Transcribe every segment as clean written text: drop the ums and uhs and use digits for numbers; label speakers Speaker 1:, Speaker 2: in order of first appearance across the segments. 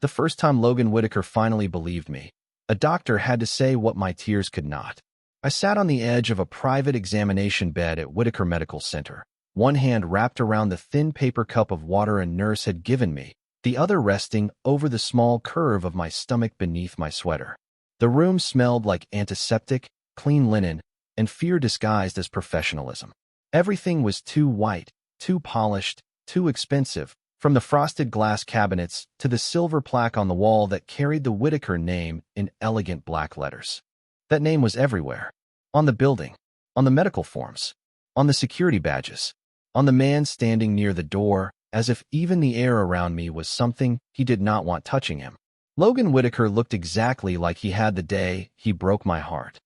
Speaker 1: The first time Logan Whitaker finally believed me, a doctor had to say what my tears could not. I sat on the edge of a private examination bed at Whitaker Medical Center, one hand wrapped around the thin paper cup of water a nurse had given me, the other resting over the small curve of my stomach beneath my sweater. The room smelled like antiseptic, clean linen, and fear disguised as professionalism. Everything was too white, too polished, too expensive, from the frosted glass cabinets to the silver plaque on the wall that carried the Whitaker name in elegant black letters. That name was everywhere. On the building, on the medical forms, on the security badges, on the man standing near the door, as if even the air around me was something he did not want touching him. Logan Whitaker looked exactly like he had the day he broke my heart.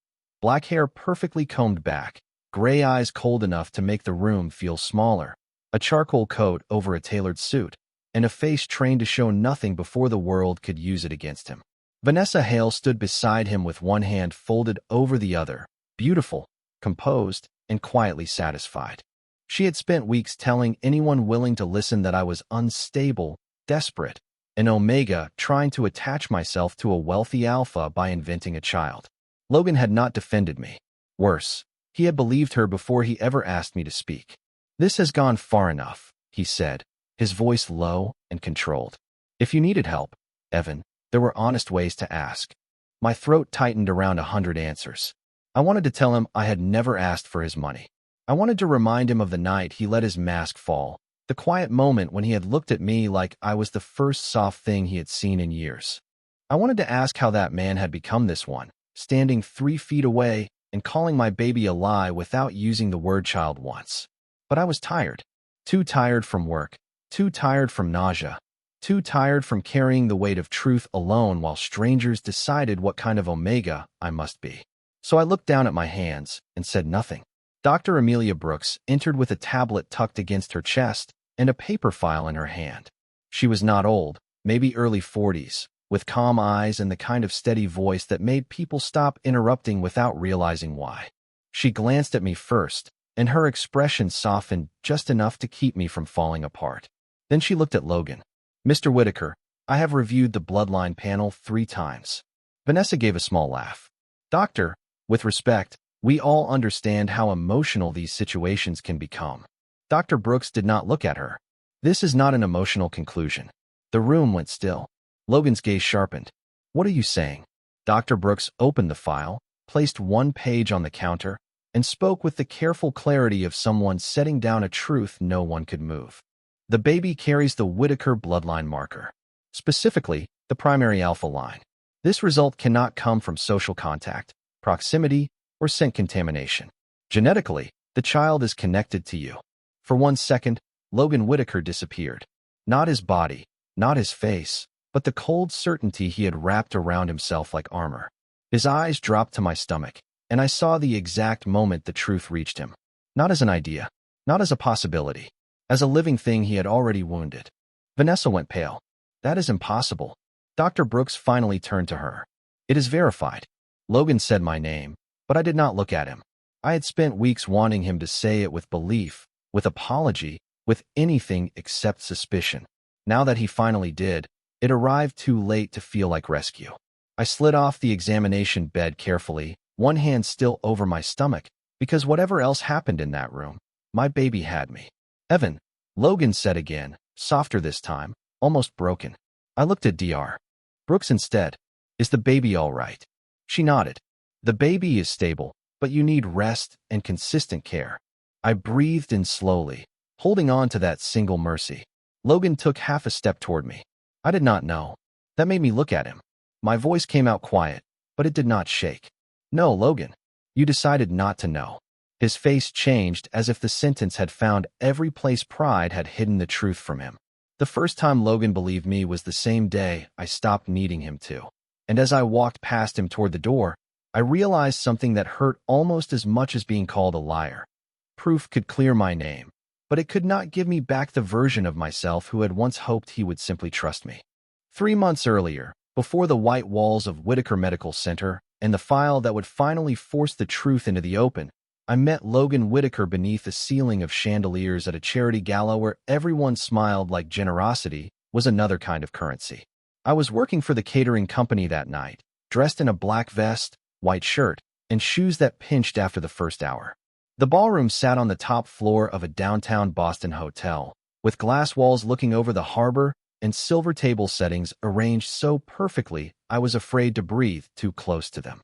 Speaker 1: Black hair perfectly combed back, gray eyes cold enough to make the room feel smaller, a charcoal coat over a tailored suit, and a face trained to show nothing before the world could use it against him. Vanessa Hale stood beside him with one hand folded over the other, beautiful, composed, and quietly satisfied. She had spent weeks telling anyone willing to listen that I was unstable, desperate, an omega trying to attach myself to a wealthy alpha by inventing a child. Logan had not defended me. Worse, he had believed her before he ever asked me to speak. "This has gone far enough," he said, his voice low and controlled. "If you needed help, Evan, there were honest ways to ask." My throat tightened around 100 answers. I wanted to tell him I had never asked for his money. I wanted to remind him of the night he let his mask fall, the quiet moment when he had looked at me like I was the first soft thing he had seen in years. I wanted to ask how that man had become this one, standing 3 feet away and calling my baby a lie without using the word child once. But I was tired. Too tired from work, too tired from nausea, too tired from carrying the weight of truth alone while strangers decided what kind of omega I must be. So I looked down at my hands and said nothing. Dr. Amelia Brooks entered with a tablet tucked against her chest and a paper file in her hand. She was not old, maybe early 40s, with calm eyes and the kind of steady voice that made people stop interrupting without realizing why. She glanced at me first, and her expression softened just enough to keep me from falling apart. Then she looked at Logan. "Mr. Whitaker, I have reviewed the Bloodline panel 3 times. Vanessa gave a small laugh. "Doctor, with respect, we all understand how emotional these situations can become." Dr. Brooks did not look at her. "This is not an emotional conclusion." The room went still. Logan's gaze sharpened. "What are you saying?" Dr. Brooks opened the file, placed one page on the counter, and spoke with the careful clarity of someone setting down a truth no one could move. "The baby carries the Whitaker bloodline marker, specifically the primary alpha line. This result cannot come from social contact, proximity, or scent contamination. Genetically, the child is connected to you." For 1 second, Logan Whitaker disappeared. Not his body, not his face, but the cold certainty he had wrapped around himself like armor. His eyes dropped to my stomach, and I saw the exact moment the truth reached him. Not as an idea, not as a possibility, as a living thing he had already wounded. Vanessa went pale. "That is impossible." Dr. Brooks finally turned to her. "It is verified." Logan said my name, but I did not look at him. I had spent weeks wanting him to say it with belief, with apology, with anything except suspicion. Now that he finally did, it arrived too late to feel like rescue. I slid off the examination bed carefully, one hand still over my stomach, because whatever else happened in that room, my baby had me. "Evan," Logan said again, softer this time, almost broken. I looked at Dr. Brooks instead. "Is the baby all right?" She nodded. "The baby is stable, but you need rest and consistent care." I breathed in slowly, holding on to that single mercy. Logan took half a step toward me. I did not know. That made me look at him. My voice came out quiet, but it did not shake. "No, Logan. You decided not to know." His face changed as if the sentence had found every place pride had hidden the truth from him. The first time Logan believed me was the same day I stopped needing him to. And as I walked past him toward the door, I realized something that hurt almost as much as being called a liar. Proof could clear my name, but it could not give me back the version of myself who had once hoped he would simply trust me. 3 months earlier, before the white walls of Whitaker Medical Center and the file that would finally force the truth into the open, I met Logan Whitaker beneath a ceiling of chandeliers at a charity gala where everyone smiled like generosity was another kind of currency. I was working for the catering company that night, dressed in a black vest, white shirt, and shoes that pinched after the first hour. The ballroom sat on the top floor of a downtown Boston hotel, with glass walls looking over the harbor and silver table settings arranged so perfectly I was afraid to breathe too close to them.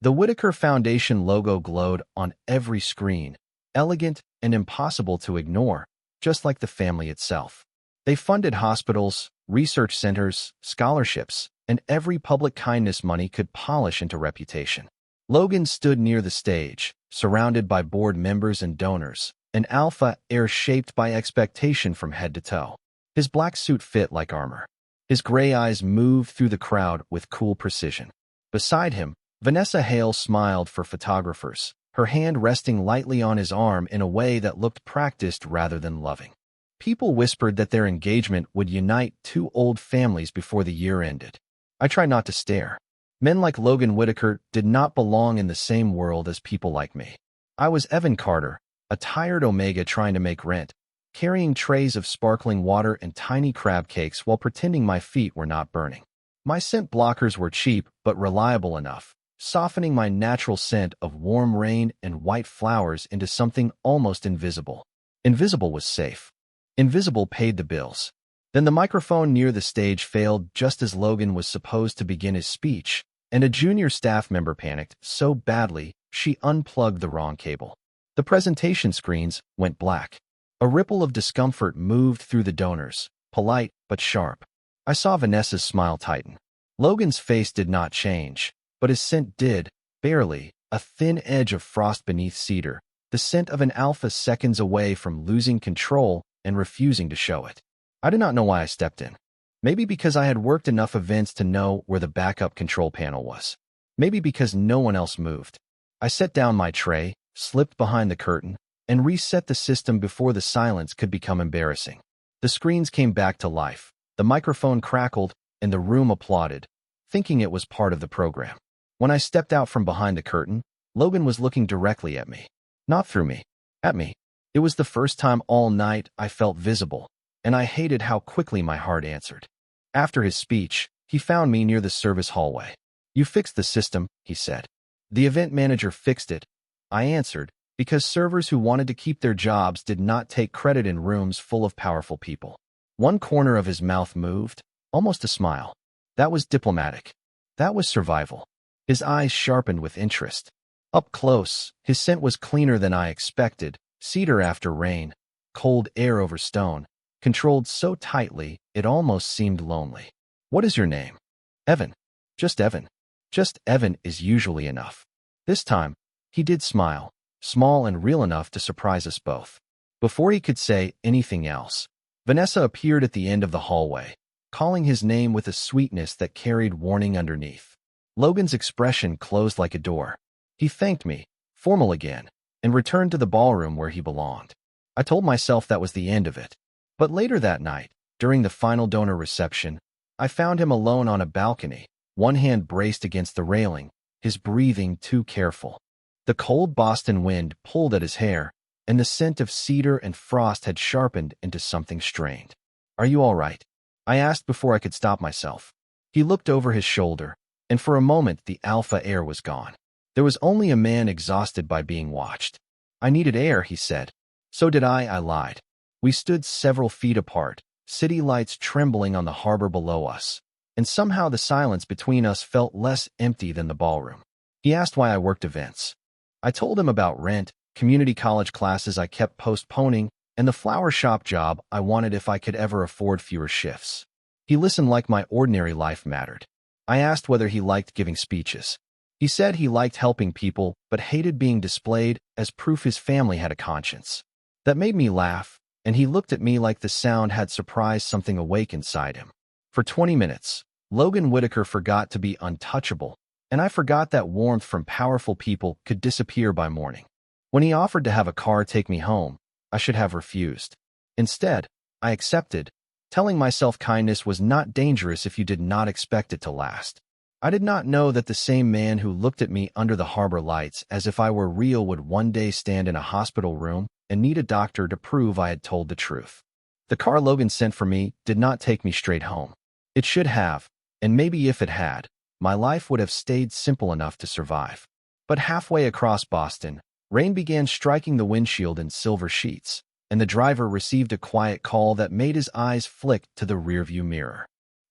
Speaker 1: The Whitaker Foundation logo glowed on every screen, elegant and impossible to ignore, just like the family itself. They funded hospitals, research centers, scholarships, and every public kindness money could polish into reputation. Logan stood near the stage, surrounded by board members and donors, an alpha heir shaped by expectation from head to toe. His black suit fit like armor. His gray eyes moved through the crowd with cool precision. Beside him, Vanessa Hale smiled for photographers, her hand resting lightly on his arm in a way that looked practiced rather than loving. People whispered that their engagement would unite two old families before the year ended. I tried not to stare. Men like Logan Whitaker did not belong in the same world as people like me. I was Evan Carter, a tired Omega trying to make rent, carrying trays of sparkling water and tiny crab cakes while pretending my feet were not burning. My scent blockers were cheap but reliable enough, softening my natural scent of warm rain and white flowers into something almost invisible. Invisible was safe. Invisible paid the bills. Then the microphone near the stage failed just as Logan was supposed to begin his speech, and a junior staff member panicked so badly she unplugged the wrong cable. The presentation screens went black. A ripple of discomfort moved through the donors, polite but sharp. I saw Vanessa's smile tighten. Logan's face did not change, but his scent did, barely, a thin edge of frost beneath cedar, the scent of an alpha seconds away from losing control and refusing to show it. I did not know why I stepped in. Maybe because I had worked enough events to know where the backup control panel was. Maybe because no one else moved. I set down my tray, slipped behind the curtain, and reset the system before the silence could become embarrassing. The screens came back to life, the microphone crackled, and the room applauded, thinking it was part of the program. When I stepped out from behind the curtain, Logan was looking directly at me. Not through me. At me. It was the first time all night I felt visible, and I hated how quickly my heart answered. After his speech, he found me near the service hallway. "You fixed the system," he said. "The event manager fixed it," I answered, because servers who wanted to keep their jobs did not take credit in rooms full of powerful people. One corner of his mouth moved, almost a smile. That was diplomatic. That was survival. His eyes sharpened with interest. Up close, his scent was cleaner than I expected, cedar after rain, cold air over stone, controlled so tightly it almost seemed lonely. "What is your name?" "Evan. Just Evan." Just Evan is usually enough. This time, he did smile, small and real enough to surprise us both. Before he could say anything else, Vanessa appeared at the end of the hallway, calling his name with a sweetness that carried warning underneath. Logan's expression closed like a door. He thanked me, formal again, and returned to the ballroom where he belonged. I told myself that was the end of it. But later that night, during the final donor reception, I found him alone on a balcony, one hand braced against the railing, his breathing too careful. The cold Boston wind pulled at his hair, and the scent of cedar and frost had sharpened into something strained. "Are you all right?" I asked before I could stop myself. He looked over his shoulder, and for a moment the alpha air was gone. There was only a man exhausted by being watched. "I needed air," he said. "So did I lied." We stood several feet apart, city lights trembling on the harbor below us, and somehow the silence between us felt less empty than the ballroom. He asked why I worked events. I told him about rent, community college classes I kept postponing, and the flower shop job I wanted if I could ever afford fewer shifts. He listened like my ordinary life mattered. I asked whether he liked giving speeches. He said he liked helping people, but hated being displayed as proof his family had a conscience. That made me laugh, and he looked at me like the sound had surprised something awake inside him. For 20 minutes, Logan Whitaker forgot to be untouchable, and I forgot that warmth from powerful people could disappear by morning. When he offered to have a car take me home, I should have refused. Instead, I accepted, telling myself kindness was not dangerous if you did not expect it to last. I did not know that the same man who looked at me under the harbor lights as if I were real would one day stand in a hospital room and need a doctor to prove I had told the truth. The car Logan sent for me did not take me straight home. It should have, And maybe if it had, my life would have stayed simple enough to survive. But halfway across Boston, rain began striking the windshield in silver sheets, and the driver received a quiet call that made his eyes flick to the rearview mirror.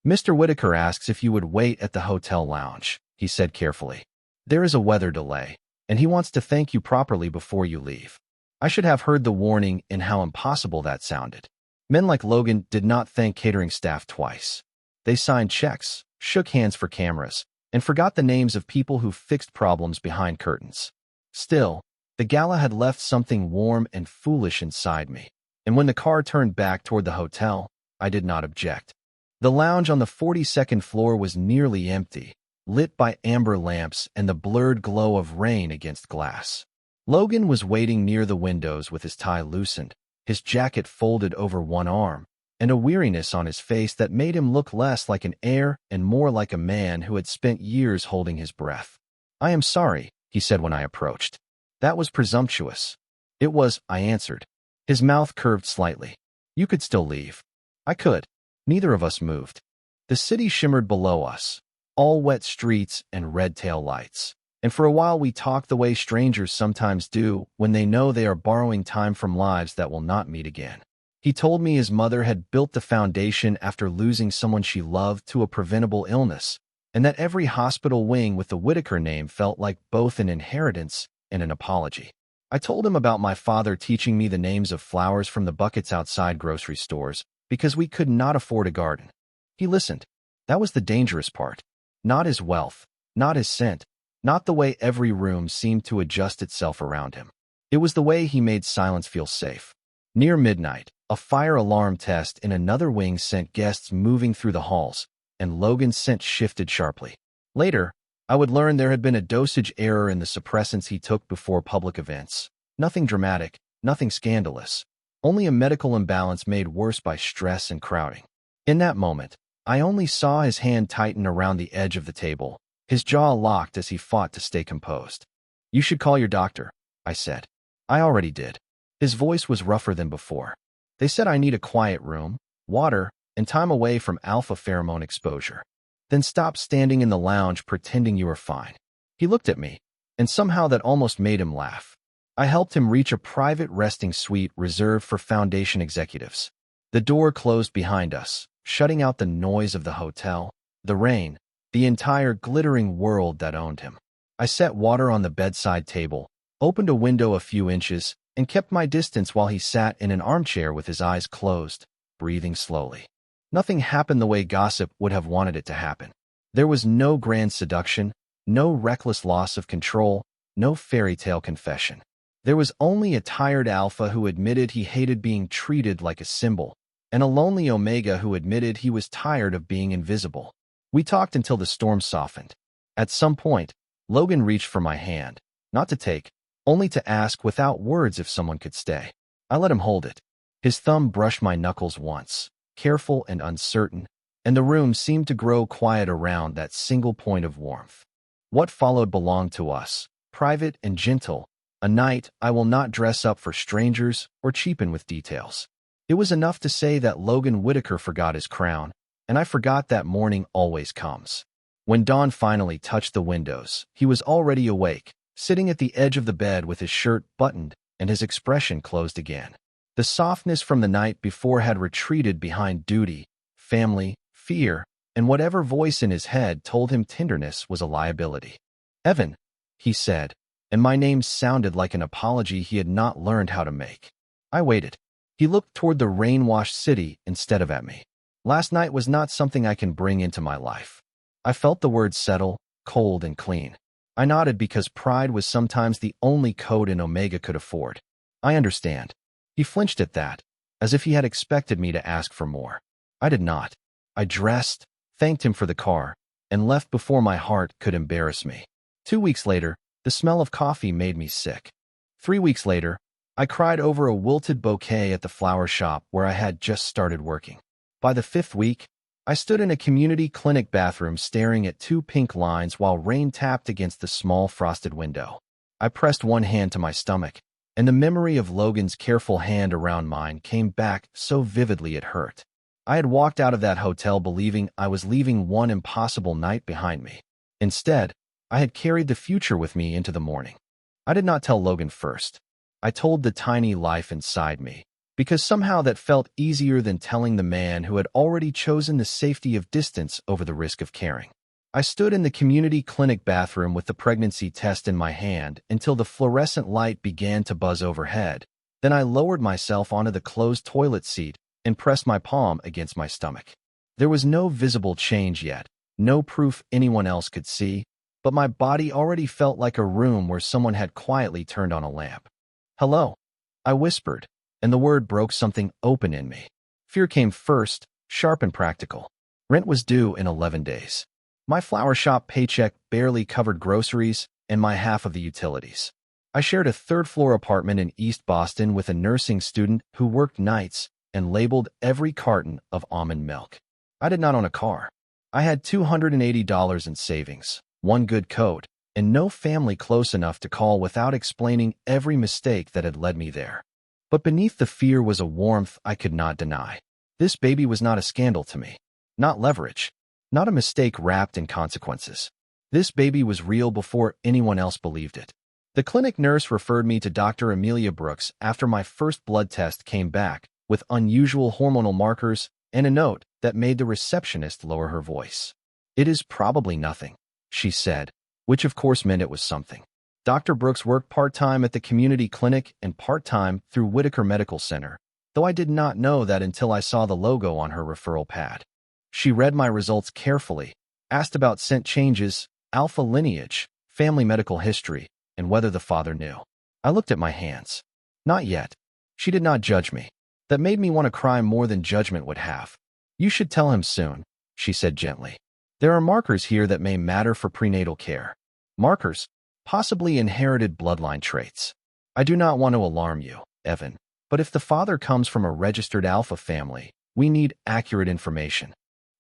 Speaker 1: "Mr. Whitaker asks if you would wait at the hotel lounge," he said carefully. "There is a weather delay, and he wants to thank you properly before you leave." I should have heard the warning and how impossible that sounded. Men like Logan did not thank catering staff twice. They signed checks, shook hands for cameras, and forgot the names of people who fixed problems behind curtains. Still, the gala had left something warm and foolish inside me, and when the car turned back toward the hotel, I did not object. The lounge on the 42nd floor was nearly empty, lit by amber lamps and the blurred glow of rain against glass. Logan was waiting near the windows with his tie loosened, his jacket folded over one arm, and a weariness on his face that made him look less like an heir and more like a man who had spent years holding his breath. "I am sorry," he said when I approached. "That was presumptuous." "It was," I answered. His mouth curved slightly. "You could still leave." I could. Neither of us moved. The city shimmered below us, all wet streets and red tail lights. And for a while we talked the way strangers sometimes do when they know they are borrowing time from lives that will not meet again. He told me his mother had built the foundation after losing someone she loved to a preventable illness, and that every hospital wing with the Whitaker name felt like both an inheritance and an apology. I told him about my father teaching me the names of flowers from the buckets outside grocery stores because we could not afford a garden. He listened. That was the dangerous part. Not his wealth, not his scent, not the way every room seemed to adjust itself around him. It was the way he made silence feel safe. Near midnight, a fire alarm test in another wing sent guests moving through the halls, and Logan's scent shifted sharply. Later, I would learn there had been a dosage error in the suppressants he took before public events. Nothing dramatic, nothing scandalous. Only a medical imbalance made worse by stress and crowding. In that moment, I only saw his hand tighten around the edge of the table, his jaw locked as he fought to stay composed. "You should call your doctor," I said. "I already did." His voice was rougher than before. "They said I need a quiet room, water, and time away from alpha pheromone exposure. Then stop standing in the lounge pretending you are fine." He looked at me, and somehow that almost made him laugh. I helped him reach a private resting suite reserved for Foundation executives. The door closed behind us, shutting out the noise of the hotel, the rain, the entire glittering world that owned him. I set water on the bedside table, opened a window a few inches, and kept my distance while he sat in an armchair with his eyes closed, breathing slowly. Nothing happened the way gossip would have wanted it to happen. There was no grand seduction, no reckless loss of control, no fairy tale confession. There was only a tired alpha who admitted he hated being treated like a symbol, and a lonely omega who admitted he was tired of being invisible. We talked until the storm softened. At some point, Logan reached for my hand, not to take, only to ask without words if someone could stay. I let him hold it. His thumb brushed my knuckles once, careful and uncertain, and the room seemed to grow quiet around that single point of warmth. What followed belonged to us, private and gentle, a night I will not dress up for strangers or cheapen with details. It was enough to say that Logan Whitaker forgot his crown, and I forgot that morning always comes. When dawn finally touched the windows, he was already awake, sitting at the edge of the bed with his shirt buttoned and his expression closed again. The softness from the night before had retreated behind duty, family, fear, and whatever voice in his head told him tenderness was a liability. "Evan," he said, and my name sounded like an apology he had not learned how to make. I waited. He looked toward the rain-washed city instead of at me. Last night was not something I can bring into my life. I felt the words settle, cold and clean. I nodded because pride was sometimes the only code an Omega could afford. "I understand." He flinched at that, as if he had expected me to ask for more. I did not. I dressed, thanked him for the car, and left before my heart could embarrass me. 2 weeks later, the smell of coffee made me sick. 3 weeks later, I cried over a wilted bouquet at the flower shop where I had just started working. By the 5th week, I stood in a community clinic bathroom staring at 2 pink lines while rain tapped against the small frosted window. I pressed one hand to my stomach, and the memory of Logan's careful hand around mine came back so vividly it hurt. I had walked out of that hotel believing I was leaving one impossible night behind me. Instead, I had carried the future with me into the morning. I did not tell Logan first. I told the tiny life inside me, because somehow that felt easier than telling the man who had already chosen the safety of distance over the risk of caring. I stood in the community clinic bathroom with the pregnancy test in my hand until the fluorescent light began to buzz overhead. Then I lowered myself onto the closed toilet seat and pressed my palm against my stomach. There was no visible change yet, no proof anyone else could see, but my body already felt like a room where someone had quietly turned on a lamp. "Hello," I whispered, and the word broke something open in me. Fear came first, sharp and practical. Rent was due in 11 days. My flower shop paycheck barely covered groceries and my half of the utilities. I shared a third-floor apartment in East Boston with a nursing student who worked nights and labeled every carton of almond milk. I did not own a car. I had $280 in savings, one good coat, and no family close enough to call without explaining every mistake that had led me there. But beneath the fear was a warmth I could not deny. This baby was not a scandal to me, not leverage, not a mistake wrapped in consequences. This baby was real before anyone else believed it. The clinic nurse referred me to Dr. Amelia Brooks after my first blood test came back with unusual hormonal markers and a note that made the receptionist lower her voice. "It is probably nothing," she said, which of course meant it was something. Dr. Brooks worked part-time at the community clinic and part-time through Whitaker Medical Center, though I did not know that until I saw the logo on her referral pad. She read my results carefully, asked about scent changes, alpha lineage, family medical history, and whether the father knew. I looked at my hands. Not yet. She did not judge me. That made me want to cry more than judgment would have. "You should tell him soon," she said gently. "There are markers here that may matter for prenatal care. Markers, possibly inherited bloodline traits. I do not want to alarm you, Evan, but if the father comes from a registered alpha family, we need accurate information."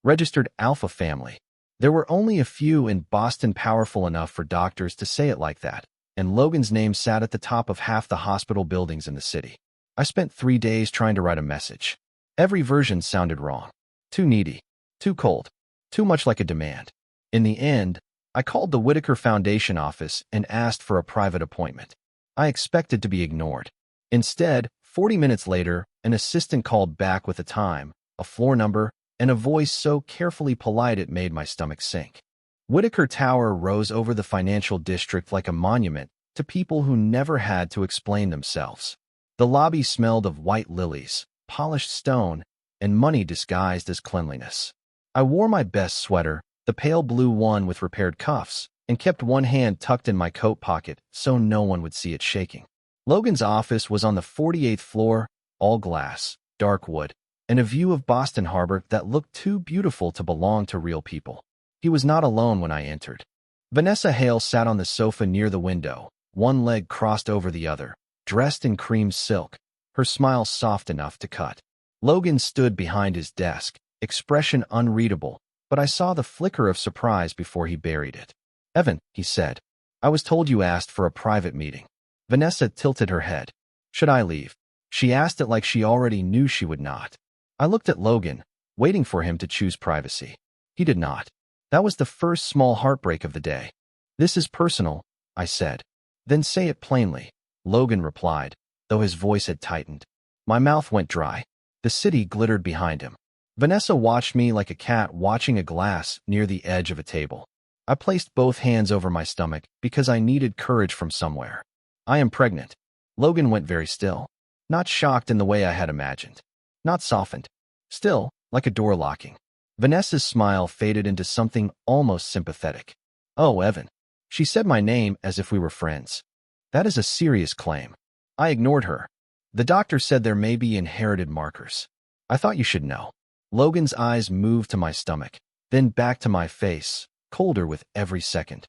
Speaker 1: Registered alpha family. There were only a few in Boston powerful enough for doctors to say it like that, and Logan's name sat at the top of half the hospital buildings in the city. I spent 3 days trying to write a message. Every version sounded wrong. Too needy. Too cold. Too much like a demand. In the end, I called the Whitaker Foundation office and asked for a private appointment. I expected to be ignored. Instead, 40 minutes later, an assistant called back with a time, a floor number, and a voice so carefully polite it made my stomach sink. Whitaker Tower rose over the financial district like a monument to people who never had to explain themselves. The lobby smelled of white lilies, polished stone, and money disguised as cleanliness. I wore my best sweater, the pale blue one with repaired cuffs, and kept one hand tucked in my coat pocket so no one would see it shaking. Logan's office was on the 48th floor, all glass, dark wood, and a view of Boston Harbor that looked too beautiful to belong to real people. He was not alone when I entered. Vanessa Hale sat on the sofa near the window, one leg crossed over the other, dressed in cream silk, her smile soft enough to cut. Logan stood behind his desk, expression unreadable, but I saw the flicker of surprise before he buried it. "Evan," he said, "I was told you asked for a private meeting." Vanessa tilted her head. "Should I leave?" She asked it like she already knew she would not. I looked at Logan, waiting for him to choose privacy. He did not. That was the first small heartbreak of the day. "This is personal," I said. "Then say it plainly," Logan replied, though his voice had tightened. My mouth went dry. The city glittered behind him. Vanessa watched me like a cat watching a glass near the edge of a table. I placed both hands over my stomach because I needed courage from somewhere. "I am pregnant." Logan went very still. Not shocked in the way I had imagined. Not softened. Still, like a door locking. Vanessa's smile faded into something almost sympathetic. "Oh, Evan." She said my name as if we were friends. "That is a serious claim." I ignored her. "The doctor said there may be inherited markers. I thought you should know." Logan's eyes moved to my stomach, then back to my face, colder with every second.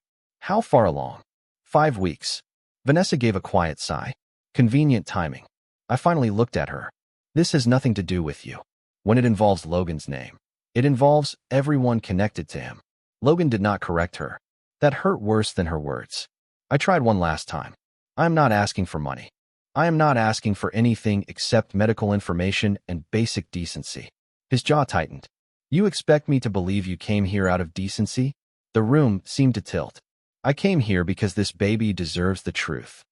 Speaker 1: "How far along?" 5 weeks. Vanessa gave a quiet sigh. Convenient timing. I finally looked at her. "This has nothing to do with you. When it involves Logan's name, it involves everyone connected to him." Logan did not correct her. That hurt worse than her words. I tried one last time. "I am not asking for money. I am not asking for anything except medical information and basic decency." His jaw tightened. You expect me to believe you came here out of decency? The room seemed to tilt. I came here because this baby deserves the truth.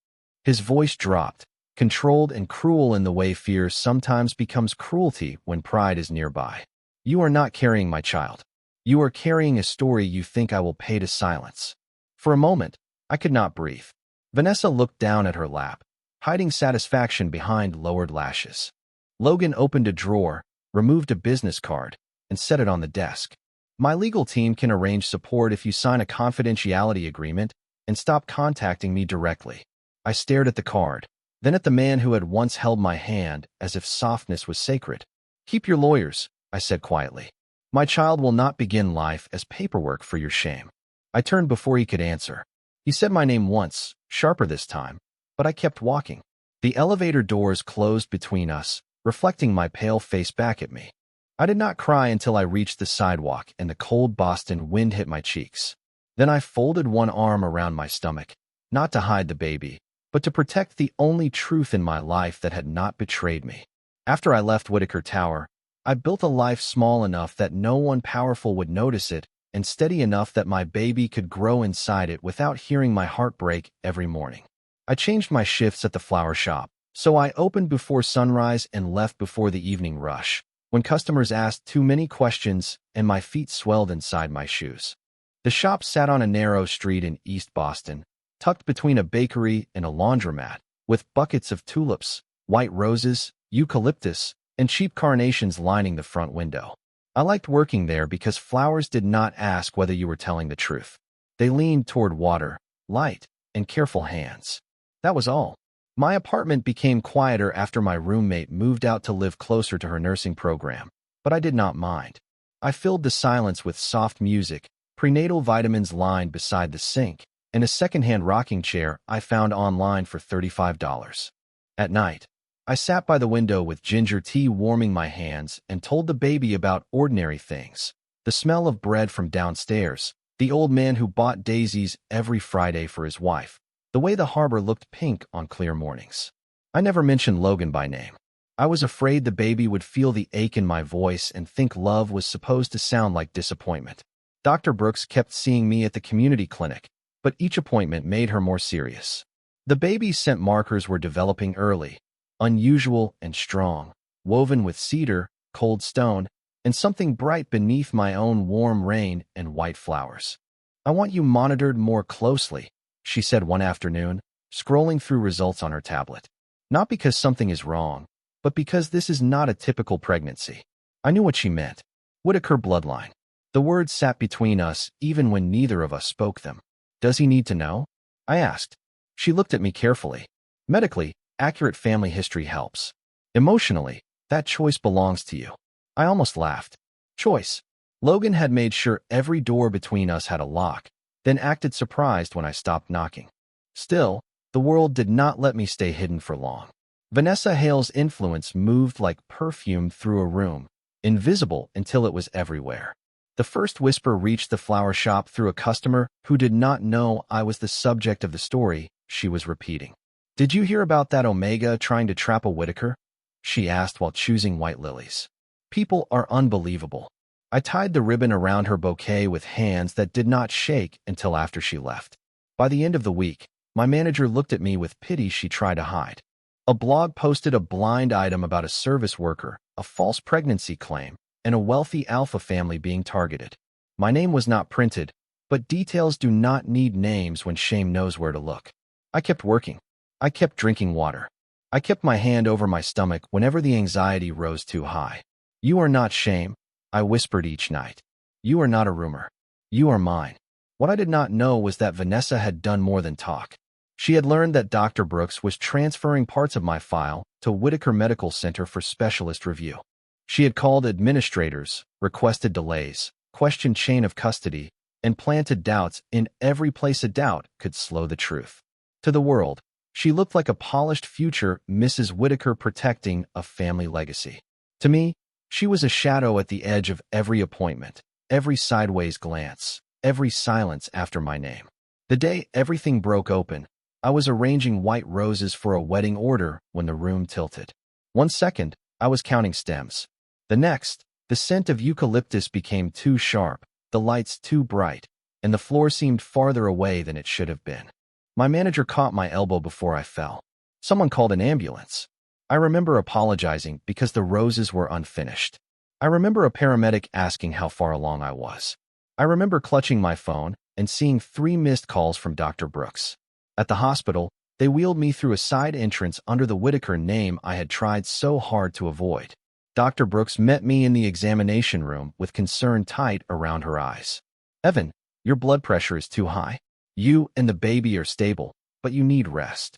Speaker 1: His voice dropped, controlled and cruel in the way fear sometimes becomes cruelty when pride is nearby. You are not carrying my child. You are carrying a story you think I will pay to silence. For a moment, I could not breathe. Vanessa looked down at her lap, hiding satisfaction behind lowered lashes. Logan opened a drawer, removed a business card, and set it on the desk. My legal team can arrange support if you sign a confidentiality agreement and stop contacting me directly. I stared at the card, then at the man who had once held my hand as if softness was sacred. Keep your lawyers, I said quietly. My child will not begin life as paperwork for your shame. I turned before he could answer. He said my name once, sharper this time, but I kept walking. The elevator doors closed between us, reflecting my pale face back at me. I did not cry until I reached the sidewalk and the cold Boston wind hit my cheeks. Then I folded one arm around my stomach, not to hide the baby, but to protect the only truth in my life that had not betrayed me. After I left Whitaker Tower, I built a life small enough that no one powerful would notice it and steady enough that my baby could grow inside it without hearing my heart break every morning. I changed my shifts at the flower shop, so I opened before sunrise and left before the evening rush, when customers asked too many questions and my feet swelled inside my shoes. The shop sat on a narrow street in East Boston, tucked between a bakery and a laundromat, with buckets of tulips, white roses, eucalyptus, and cheap carnations lining the front window. I liked working there because flowers did not ask whether you were telling the truth. They leaned toward water, light, and careful hands. That was all. My apartment became quieter after my roommate moved out to live closer to her nursing program, but I did not mind. I filled the silence with soft music, prenatal vitamins lined beside the sink, and a secondhand rocking chair I found online for $35. At night, I sat by the window with ginger tea warming my hands and told the baby about ordinary things. The smell of bread from downstairs, the old man who bought daisies every Friday for his wife, the way the harbor looked pink on clear mornings. I never mentioned Logan by name. I was afraid the baby would feel the ache in my voice and think love was supposed to sound like disappointment. Dr. Brooks kept seeing me at the community clinic, but each appointment made her more serious. The baby's scent markers were developing early, unusual and strong, woven with cedar, cold stone, and something bright beneath my own warm rain and white flowers. I want you monitored more closely, she said one afternoon, scrolling through results on her tablet. Not because something is wrong, but because this is not a typical pregnancy. I knew what she meant. Whitaker bloodline. The words sat between us even when neither of us spoke them. Does he need to know? I asked. She looked at me carefully. Medically, accurate family history helps. Emotionally, that choice belongs to you. I almost laughed. Choice. Logan had made sure every door between us had a lock, then acted surprised when I stopped knocking. Still, the world did not let me stay hidden for long. Vanessa Hale's influence moved like perfume through a room, invisible until it was everywhere. The first whisper reached the flower shop through a customer who did not know I was the subject of the story she was repeating. Did you hear about that Omega trying to trap a Whitaker? She asked while choosing white lilies. People are unbelievable. I tied the ribbon around her bouquet with hands that did not shake until after she left. By the end of the week, my manager looked at me with pity she tried to hide. A blog posted a blind item about a service worker, a false pregnancy claim, and a wealthy alpha family being targeted. My name was not printed, but details do not need names when shame knows where to look. I kept working. I kept drinking water. I kept my hand over my stomach whenever the anxiety rose too high. You are not shame, I whispered each night. You are not a rumor. You are mine. What I did not know was that Vanessa had done more than talk. She had learned that Dr. Brooks was transferring parts of my file to Whitaker Medical Center for specialist review. She had called administrators, requested delays, questioned chain of custody, and planted doubts in every place a doubt could slow the truth. To the world, she looked like a polished future Mrs. Whitaker protecting a family legacy. To me, she was a shadow at the edge of every appointment, every sideways glance, every silence after my name. The day everything broke open, I was arranging white roses for a wedding order when the room tilted. 1 second, I was counting stems. The next, The scent of eucalyptus became too sharp, the lights too bright, and the floor seemed farther away than it should have been. My manager caught my elbow before I fell. Someone called an ambulance. I remember apologizing because the roses were unfinished. I remember a paramedic asking how far along I was. I remember clutching my phone and seeing 3 missed calls from Dr. Brooks. At the hospital, they wheeled me through a side entrance under the Whitaker name I had tried so hard to avoid. Dr. Brooks met me in the examination room with concern tight around her eyes. "Evan, your blood pressure is too high. You and the baby are stable, but you need rest."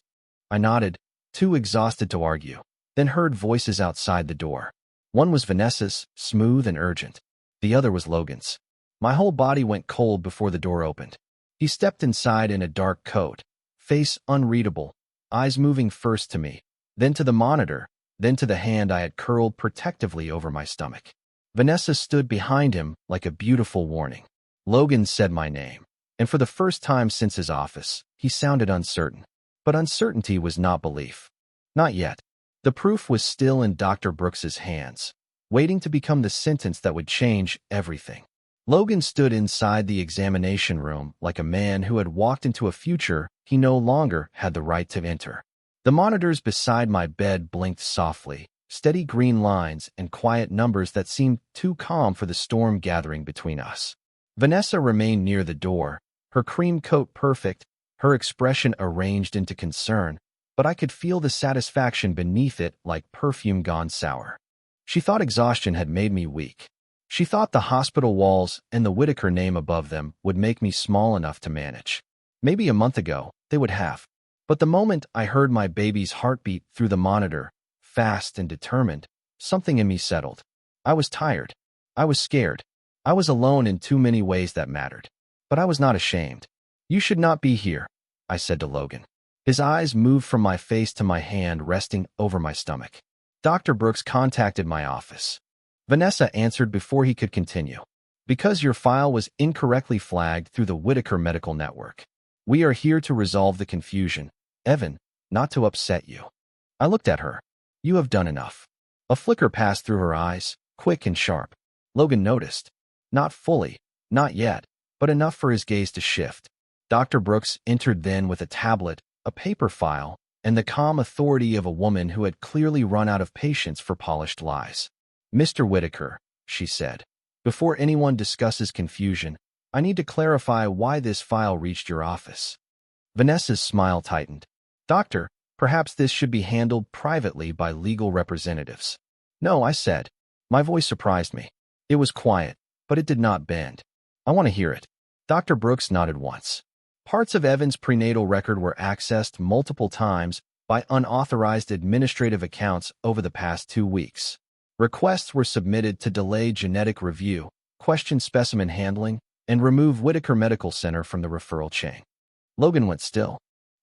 Speaker 1: I nodded, too exhausted to argue, then heard voices outside the door. One was Vanessa's, smooth and urgent. The other was Logan's. My whole body went cold before the door opened. He stepped inside in a dark coat, face unreadable, eyes moving first to me, then to the monitor, then to the hand I had curled protectively over my stomach. Vanessa stood behind him like a beautiful warning. Logan said my name, and for the first time since his office, he sounded uncertain. But uncertainty was not belief. Not yet. The proof was still in Dr. Brooks's hands, waiting to become the sentence that would change everything. Logan stood inside the examination room like a man who had walked into a future he no longer had the right to enter. The monitors beside my bed blinked softly, steady green lines and quiet numbers that seemed too calm for the storm gathering between us. Vanessa remained near the door, her cream coat perfect, her expression arranged into concern, but I could feel the satisfaction beneath it like perfume gone sour. She thought exhaustion had made me weak. She thought the hospital walls and the Whitaker name above them would make me small enough to manage. Maybe a month ago, they would have. But the moment I heard my baby's heartbeat through the monitor, fast and determined, something in me settled. I was tired. I was scared. I was alone in too many ways that mattered. But I was not ashamed. "You should not be here," I said to Logan. His eyes moved from my face to my hand resting over my stomach. Dr. Brooks contacted my office. Vanessa answered before he could continue. "Because your file was incorrectly flagged through the Whitaker Medical Network. We are here to resolve the confusion, Evan, not to upset you." I looked at her. "You have done enough." A flicker passed through her eyes, quick and sharp. Logan noticed. Not fully, not yet, but enough for his gaze to shift. Dr. Brooks entered then with a tablet, a paper file, and the calm authority of a woman who had clearly run out of patience for polished lies. "Mr. Whitaker," she said, "before anyone discusses confusion, I need to clarify why this file reached your office." Vanessa's smile tightened. "Doctor, perhaps this should be handled privately by legal representatives." "No," I said. My voice surprised me. It was quiet, but it did not bend. "I want to hear it." Dr. Brooks nodded once. Parts of Evan's prenatal record were accessed multiple times by unauthorized administrative accounts over the past 2 weeks. Requests were submitted to delay genetic review, question specimen handling, and remove Whitaker Medical Center from the referral chain. Logan went still.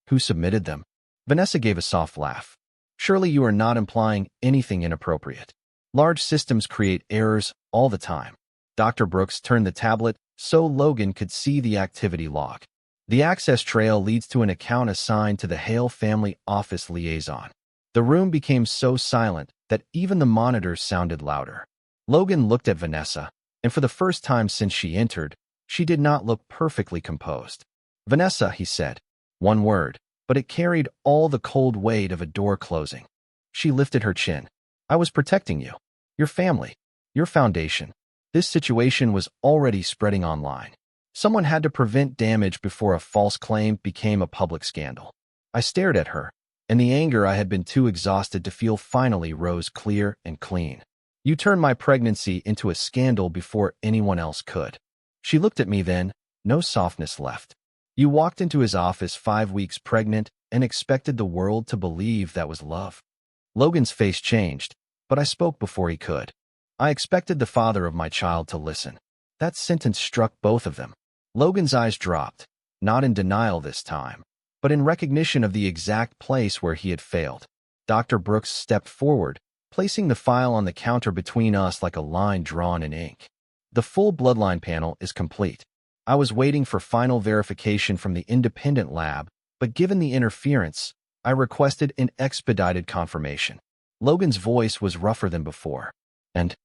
Speaker 1: "Who submitted them?" Vanessa gave a soft laugh. "Surely you are not implying anything inappropriate. Large systems create errors all the time." Dr. Brooks turned the tablet so Logan could see the activity log. The access trail leads to an account assigned to the Hale family office liaison. The room became so silent that even the monitors sounded louder. Logan looked at Vanessa, and for the first time since she entered, she did not look perfectly composed. "Vanessa," he said. One word, but it carried all the cold weight of a door closing. She lifted her chin. "I was protecting you. Your family. Your foundation." This situation was already spreading online. Someone had to prevent damage before a false claim became a public scandal. I stared at her, and the anger I had been too exhausted to feel finally rose clear and clean. "You turned my pregnancy into a scandal before anyone else could." She looked at me then, no softness left. "You walked into his office 5 weeks pregnant and expected the world to believe that was love." Logan's face changed, but I spoke before he could. "I expected the father of my child to listen." That sentence struck both of them. Logan's eyes dropped, not in denial this time, but in recognition of the exact place where he had failed. Dr. Brooks stepped forward, placing the file on the counter between us like a line drawn in ink. "The full Bloodline panel is complete. I was waiting for final verification from the independent lab, but given the interference, I requested an expedited confirmation." Logan's voice was rougher than before. "And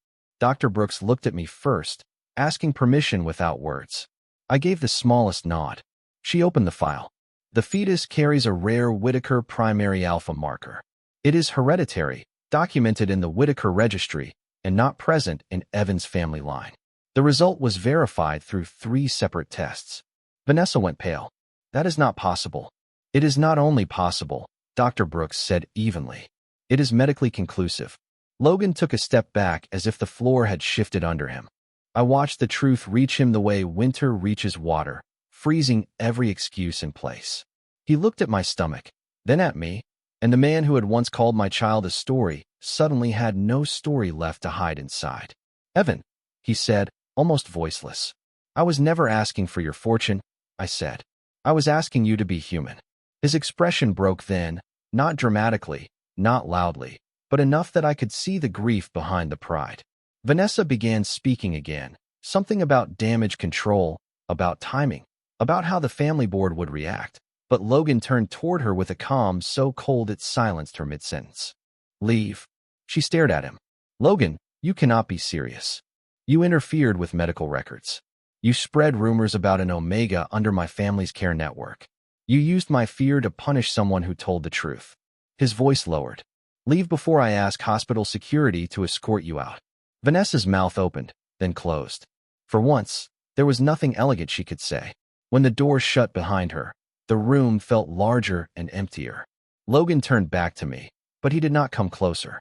Speaker 1: Dr. Brooks looked at me first, asking permission without words. I gave the smallest nod. She opened the file. The fetus carries a rare Whittaker primary alpha marker. It is hereditary, documented in the Whittaker registry, and not present in Evan's family line. The result was verified through 3 separate tests. Vanessa went pale. That is not possible. It is not only possible, Dr. Brooks said evenly. It is medically conclusive. Logan took a step back as if the floor had shifted under him. I watched the truth reach him the way winter reaches water, freezing every excuse in place. He looked at my stomach, then at me, and the man who had once called my child a story suddenly had no story left to hide inside. Evan, he said, almost voiceless. I was never asking for your fortune, I said. I was asking you to be human. His expression broke then, not dramatically, not loudly, but enough that I could see the grief behind the pride. Vanessa began speaking again, something about damage control, about timing, about how the family board would react, but Logan turned toward her with a calm so cold it silenced her mid-sentence. Leave. She stared at him. Logan, you cannot be serious. You interfered with medical records. You spread rumors about an Omega under my family's care network. You used my fear to punish someone who told the truth. His voice lowered. Leave before I ask hospital security to escort you out. Vanessa's mouth opened, then closed. For once, there was nothing elegant she could say. When the door shut behind her, the room felt larger and emptier. Logan turned back to me, but he did not come closer.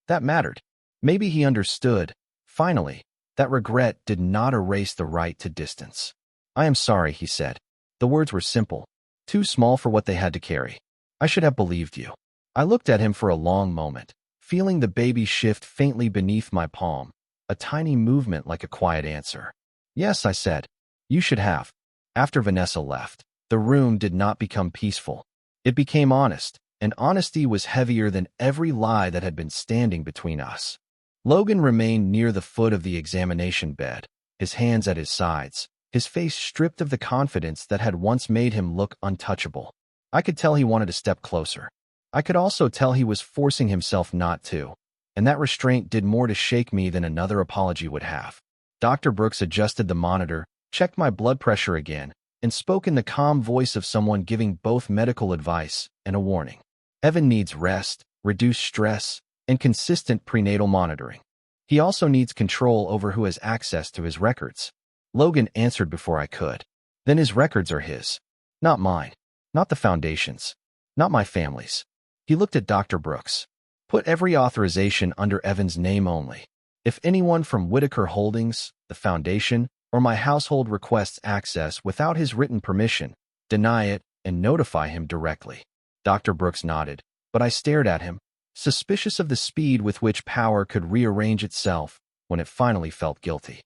Speaker 1: That mattered. Maybe he understood, finally, that regret did not erase the right to distance. I am sorry, he said. The words were simple, too small for what they had to carry. I should have believed you. I looked at him for a long moment, feeling the baby shift faintly beneath my palm, a tiny movement like a quiet answer. Yes, I said. You should have. After Vanessa left, the room did not become peaceful. It became honest, and honesty was heavier than every lie that had been standing between us. Logan remained near the foot of the examination bed, his hands at his sides, his face stripped of the confidence that had once made him look untouchable. I could tell he wanted to step closer. I could also tell he was forcing himself not to, and that restraint did more to shake me than another apology would have. Dr. Brooks adjusted the monitor, checked my blood pressure again, and spoke in the calm voice of someone giving both medical advice and a warning. Evan needs rest, reduced stress, and consistent prenatal monitoring. He also needs control over who has access to his records. Logan answered before I could. Then his records are his. Not mine. Not the Foundation's. Not my family's. He looked at Dr. Brooks. Put every authorization under Evan's name only. If anyone from Whittaker Holdings, the Foundation, or my household requests access without his written permission, deny it and notify him directly. Dr. Brooks nodded, but I stared at him, suspicious of the speed with which power could rearrange itself when it finally felt guilty.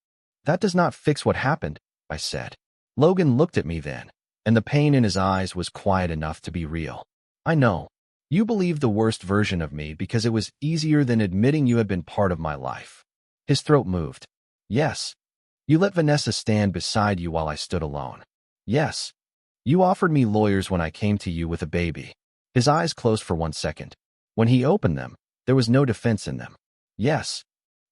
Speaker 1: That does not fix what happened, I said. Logan looked at me then, and the pain in his eyes was quiet enough to be real. I know. You believed the worst version of me because it was easier than admitting you had been part of my life. His throat moved. Yes. You let Vanessa stand beside you while I stood alone. Yes. You offered me lawyers when I came to you with a baby. His eyes closed for 1 second. When he opened them, there was no defense in them. Yes.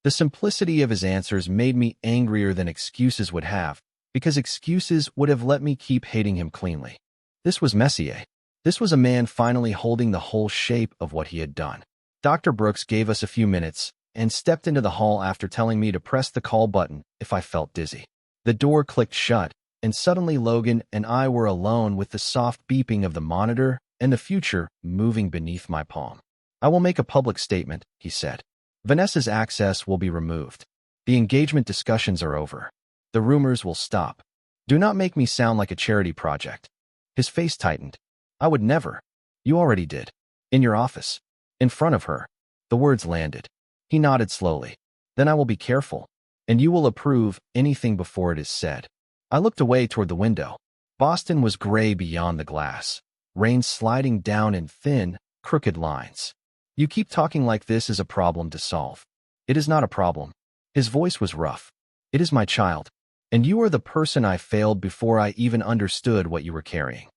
Speaker 1: The simplicity of his answers made me angrier than excuses would have, because excuses would have let me keep hating him cleanly. This was Messier. This was a man finally holding the whole shape of what he had done. Dr. Brooks gave us a few minutes and stepped into the hall after telling me to press the call button if I felt dizzy. The door clicked shut, and suddenly Logan and I were alone with the soft beeping of the monitor and the future moving beneath my palm. I will make a public statement, he said. Vanessa's access will be removed. The engagement discussions are over. The rumors will stop. Do not make me sound like a charity project. His face tightened. I would never. You already did. In your office. In front of her. The words landed. He nodded slowly. Then I will be careful. And you will approve anything before it is said. I looked away toward the window. Boston was gray beyond the glass. Rain sliding down in thin, crooked lines. You keep talking like this is a problem to solve. It is not a problem. His voice was rough. It is my child. And you are the person I failed before I even understood what you were carrying.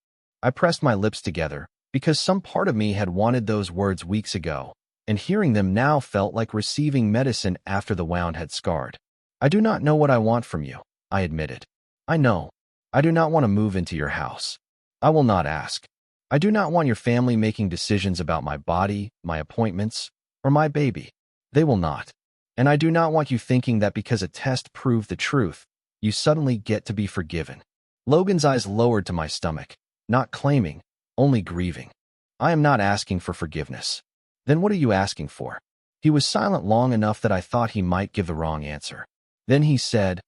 Speaker 1: I pressed my lips together, because some part of me had wanted those words weeks ago, and hearing them now felt like receiving medicine after the wound had scarred. "I do not know what I want from you," I admitted. "I know. I do not want to move into your house. I will not ask. I do not want your family making decisions about my body, my appointments, or my baby. They will not. And I do not want you thinking that because a test proved the truth, you suddenly get to be forgiven." Logan's eyes lowered to my stomach, not claiming, only grieving. "I am not asking for forgiveness." "Then what are you asking for?" He was silent long enough that I thought he might give the wrong answer. Then he said,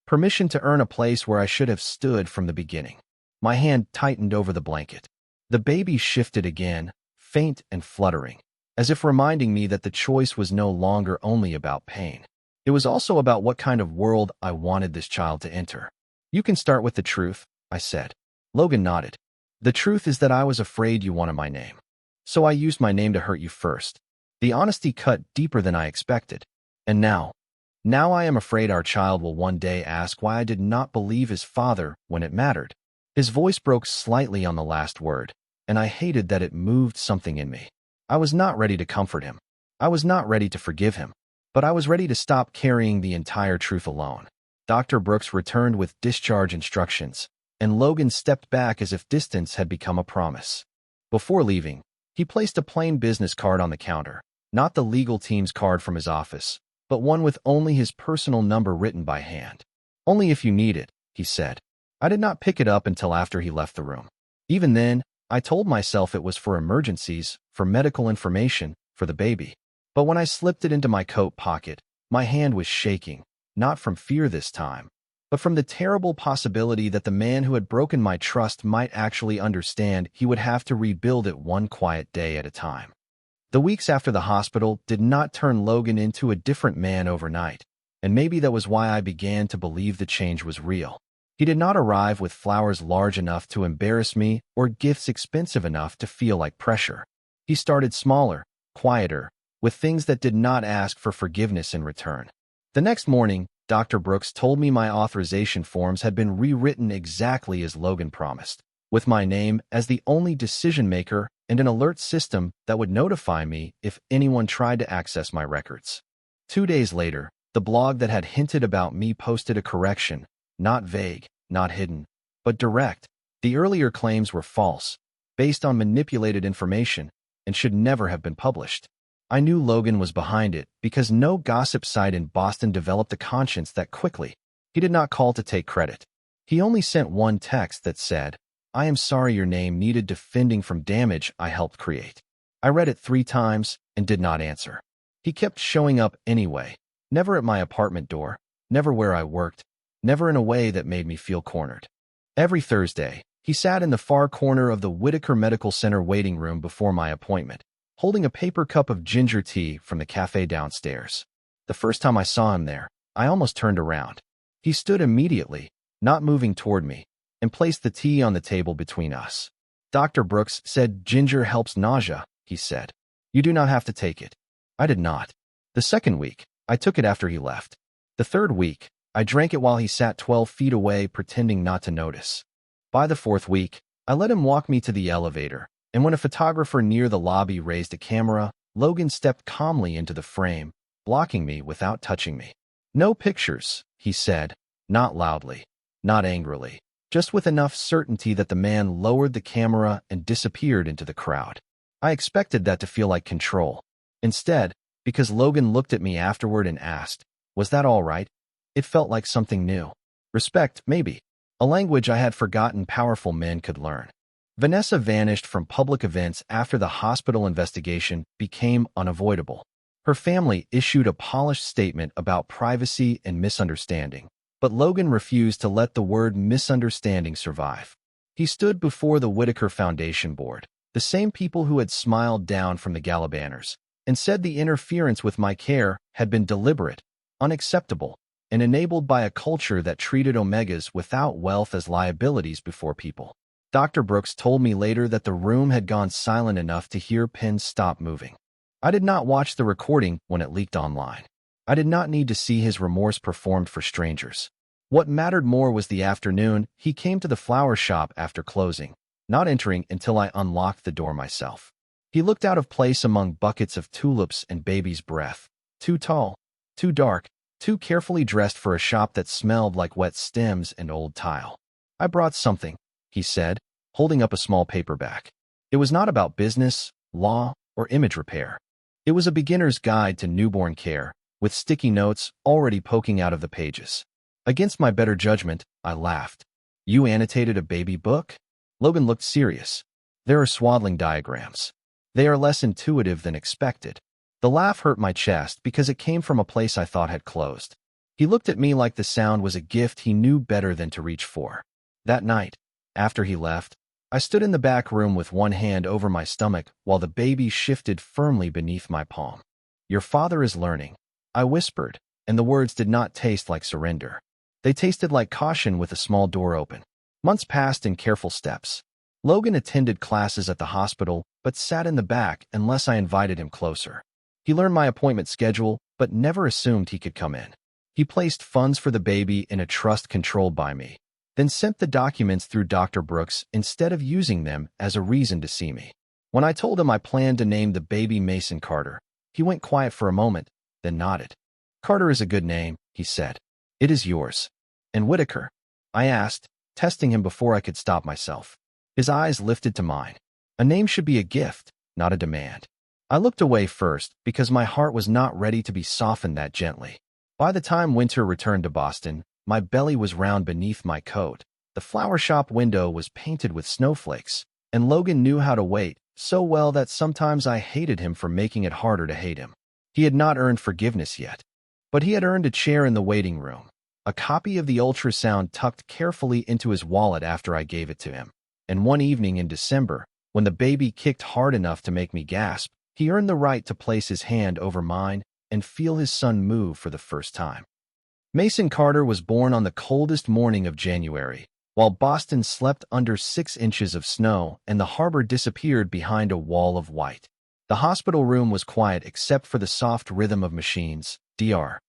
Speaker 1: "Permission to earn a place where I should have stood from the beginning." My hand tightened over the blanket. The baby shifted again, faint and fluttering, as if reminding me that the choice was no longer only about pain. It was also about what kind of world I wanted this child to enter. "You can start with the truth," I said. Logan nodded. "The truth is that I was afraid you wanted my name. So I used my name to hurt you first." The honesty cut deeper than I expected. "And now I am afraid our child will one day ask why I did not believe his father when it mattered." His voice broke slightly on the last word, and I hated that it moved something in me. I was not ready to comfort him. I was not ready to forgive him. But I was ready to stop carrying the entire truth alone. Dr. Brooks returned with discharge instructions, and Logan stepped back as if distance had become a promise. Before leaving, he placed a plain business card on the counter, not the legal team's card from his office, but one with only his personal number written by hand. "Only if you need it," he said. I did not pick it up until after he left the room. Even then, I told myself it was for emergencies, for medical information, for the baby. But when I slipped it into my coat pocket, my hand was shaking, not from fear this time, but from the terrible possibility that the man who had broken my trust might actually understand he would have to rebuild it one quiet day at a time. The weeks after the hospital did not turn Logan into a different man overnight, and maybe that was why I began to believe the change was real. He did not arrive with flowers large enough to embarrass me or gifts expensive enough to feel like pressure. He started smaller, quieter, with things that did not ask for forgiveness in return. The next morning, Dr. Brooks told me my authorization forms had been rewritten exactly as Logan promised, with my name as the only decision maker and an alert system that would notify me if anyone tried to access my records. 2 days later, the blog that had hinted about me posted a correction, not vague, not hidden, but direct. The earlier claims were false, based on manipulated information, and should never have been published. I knew Logan was behind it because no gossip site in Boston developed a conscience that quickly. He did not call to take credit. He only sent one text that said, "I am sorry your name needed defending from damage I helped create." I read it 3 times and did not answer. He kept showing up anyway, never at my apartment door, never where I worked, never in a way that made me feel cornered. Every Thursday, he sat in the far corner of the Whitaker Medical Center waiting room before my appointment, holding a paper cup of ginger tea from the cafe downstairs. The first time I saw him there, I almost turned around. He stood immediately, not moving toward me, and placed the tea on the table between us. "Dr. Brooks said ginger helps nausea," he said. "You do not have to take it." I did not. The second week, I took it after he left. The third week, I drank it while he sat 12 feet away, pretending not to notice. By the fourth week, I let him walk me to the elevator, and when a photographer near the lobby raised a camera, Logan stepped calmly into the frame, blocking me without touching me. "No pictures," he said, not loudly, not angrily, just with enough certainty that the man lowered the camera and disappeared into the crowd. I expected that to feel like control. Instead, because Logan looked at me afterward and asked, "Was that all right?" It felt like something new. Respect, maybe. A language I had forgotten powerful men could learn. Vanessa vanished from public events after the hospital investigation became unavoidable. Her family issued a polished statement about privacy and misunderstanding, but Logan refused to let the word misunderstanding survive. He stood before the Whitaker Foundation board, the same people who had smiled down from the gala banners, and said the interference with my care had been deliberate, unacceptable, and enabled by a culture that treated Omegas without wealth as liabilities before people. Dr. Brooks told me later that the room had gone silent enough to hear pens stop moving. I did not watch the recording when it leaked online. I did not need to see his remorse performed for strangers. What mattered more was the afternoon he came to the flower shop after closing, not entering until I unlocked the door myself. He looked out of place among buckets of tulips and baby's breath. Too tall, too dark, too carefully dressed for a shop that smelled like wet stems and old tile. I brought something, he said, holding up a small paperback. It was not about business, law, or image repair. It was a beginner's guide to newborn care, with sticky notes already poking out of the pages. Against my better judgment, I laughed. You annotated a baby book? Logan looked serious. There are swaddling diagrams. They are less intuitive than expected. The laugh hurt my chest because it came from a place I thought had closed. He looked at me like the sound was a gift he knew better than to reach for. That night, after he left, I stood in the back room with one hand over my stomach while the baby shifted firmly beneath my palm. Your father is learning, I whispered, and the words did not taste like surrender. They tasted like caution with a small door open. Months passed in careful steps. Logan attended classes at the hospital, but sat in the back unless I invited him closer. He learned my appointment schedule, but never assumed he could come in. He placed funds for the baby in a trust controlled by me, then sent the documents through Dr. Brooks instead of using them as a reason to see me. When I told him I planned to name the baby Mason Carter, he went quiet for a moment, then nodded. Carter is a good name, he said. It is yours. And Whitaker? I asked, testing him before I could stop myself. His eyes lifted to mine. A name should be a gift, not a demand. I looked away first because my heart was not ready to be softened that gently. By the time winter returned to Boston, my belly was round beneath my coat. The flower shop window was painted with snowflakes, and Logan knew how to wait so well that sometimes I hated him for making it harder to hate him. He had not earned forgiveness yet, but he had earned a chair in the waiting room, a copy of the ultrasound tucked carefully into his wallet after I gave it to him. And one evening in December, when the baby kicked hard enough to make me gasp, he earned the right to place his hand over mine and feel his son move for the first time. Mason Carter was born on the coldest morning of January, while Boston slept under 6 inches of snow and the harbor disappeared behind a wall of white. The hospital room was quiet except for the soft rhythm of machines, Dr.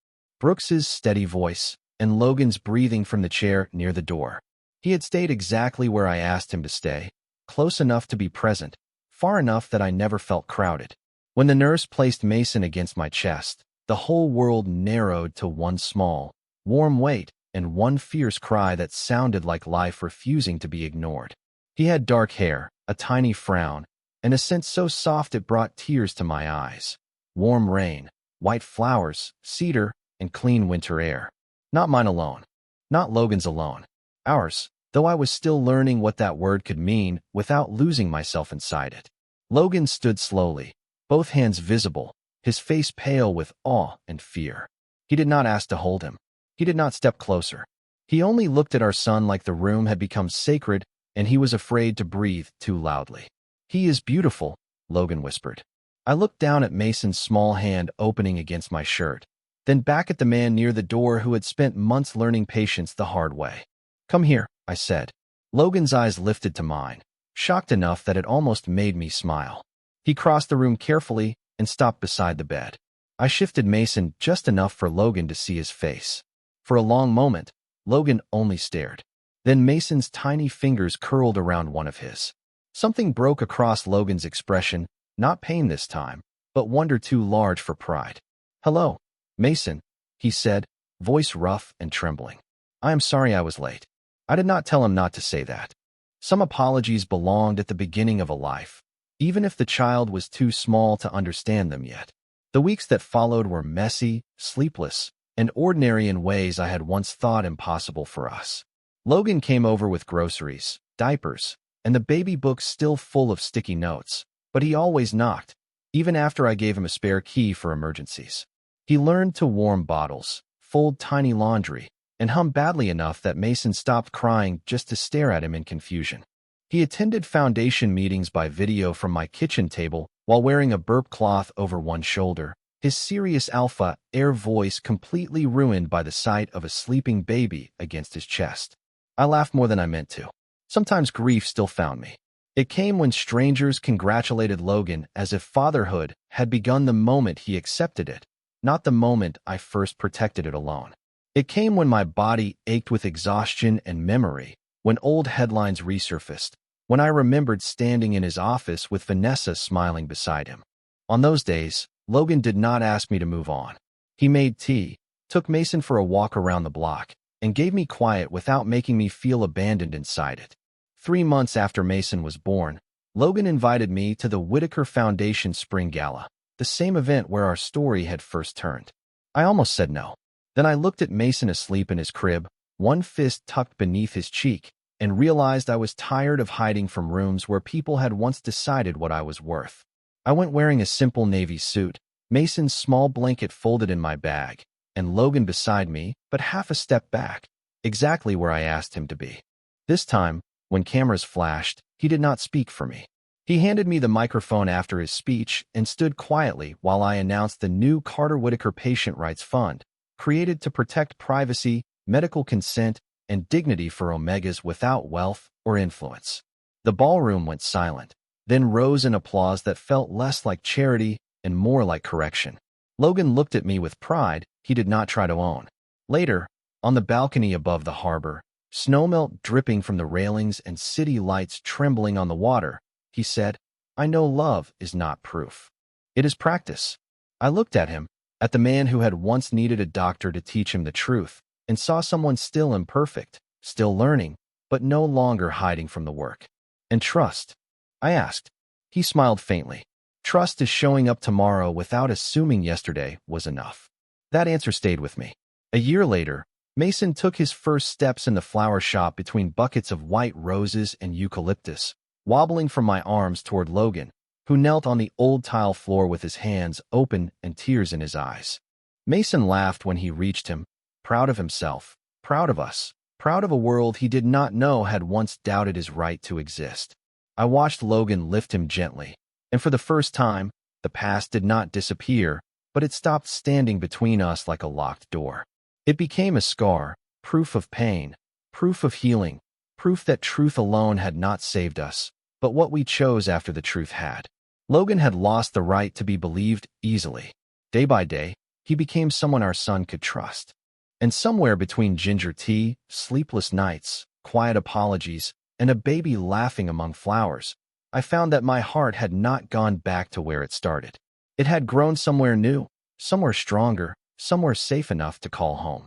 Speaker 1: Brooks's steady voice, and Logan's breathing from the chair near the door. He had stayed exactly where I asked him to stay, close enough to be present, far enough that I never felt crowded. When the nurse placed Mason against my chest, the whole world narrowed to one small, warm wait and one fierce cry that sounded like life refusing to be ignored. He had dark hair, a tiny frown, and a scent so soft it brought tears to my eyes. Warm rain, white flowers, cedar, and clean winter air. Not mine alone. Not Logan's alone. Ours, though I was still learning what that word could mean without losing myself inside it. Logan stood slowly, both hands visible, his face pale with awe and fear. He did not ask to hold him. He did not step closer. He only looked at our son like the room had become sacred and he was afraid to breathe too loudly. He is beautiful, Logan whispered. I looked down at Mason's small hand opening against my shirt, then back at the man near the door who had spent months learning patience the hard way. Come here, I said. Logan's eyes lifted to mine, shocked enough that it almost made me smile. He crossed the room carefully and stopped beside the bed. I shifted Mason just enough for Logan to see his face. For a long moment, Logan only stared. Then Mason's tiny fingers curled around one of his. Something broke across Logan's expression, not pain this time, but wonder too large for pride. Hello, Mason, he said, voice rough and trembling. I am sorry I was late. I did not tell him not to say that. Some apologies belonged at the beginning of a life, even if the child was too small to understand them yet. The weeks that followed were messy, sleepless, and ordinary in ways I had once thought impossible for us. Logan came over with groceries, diapers, and the baby book still full of sticky notes, but he always knocked, even after I gave him a spare key for emergencies. He learned to warm bottles, fold tiny laundry, and hum badly enough that Mason stopped crying just to stare at him in confusion. He attended foundation meetings by video from my kitchen table while wearing a burp cloth over one shoulder, his serious alpha air voice completely ruined by the sight of a sleeping baby against his chest. I laughed more than I meant to. Sometimes grief still found me. It came when strangers congratulated Logan as if fatherhood had begun the moment he accepted it, not the moment I first protected it alone. It came when my body ached with exhaustion and memory, when old headlines resurfaced, when I remembered standing in his office with Vanessa smiling beside him. On those days, Logan did not ask me to move on. He made tea, took Mason for a walk around the block, and gave me quiet without making me feel abandoned inside it. 3 months after Mason was born, Logan invited me to the Whitaker Foundation Spring Gala, the same event where our story had first turned. I almost said no. Then I looked at Mason asleep in his crib, one fist tucked beneath his cheek, and realized I was tired of hiding from rooms where people had once decided what I was worth. I went wearing a simple navy suit, Mason's small blanket folded in my bag, and Logan beside me, but half a step back, exactly where I asked him to be. This time, when cameras flashed, he did not speak for me. He handed me the microphone after his speech and stood quietly while I announced the new Carter Whitaker Patient Rights Fund, created to protect privacy, medical consent, and dignity for Omegas without wealth or influence. The ballroom went silent, then rose in applause that felt less like charity and more like correction. Logan looked at me with pride he did not try to own. Later, on the balcony above the harbor, snowmelt dripping from the railings and city lights trembling on the water, he said, "I know love is not proof. It is practice." I looked at him, at the man who had once needed a doctor to teach him the truth, and saw someone still imperfect, still learning, but no longer hiding from the work. "And trust?" I asked. He smiled faintly. "Trust is showing up tomorrow without assuming yesterday was enough." That answer stayed with me. A year later, Mason took his first steps in the flower shop between buckets of white roses and eucalyptus, wobbling from my arms toward Logan, who knelt on the old tile floor with his hands open and tears in his eyes. Mason laughed when he reached him, proud of himself, proud of us, proud of a world he did not know had once doubted his right to exist. I watched Logan lift him gently, and for the first time, the past did not disappear, but it stopped standing between us like a locked door. It became a scar, proof of pain, proof of healing, proof that truth alone had not saved us, but what we chose after the truth had. Logan had lost the right to be believed easily. Day by day, he became someone our son could trust. And somewhere between ginger tea, sleepless nights, quiet apologies, and a baby laughing among flowers, I found that my heart had not gone back to where it started. It had grown somewhere new, somewhere stronger, somewhere safe enough to call home.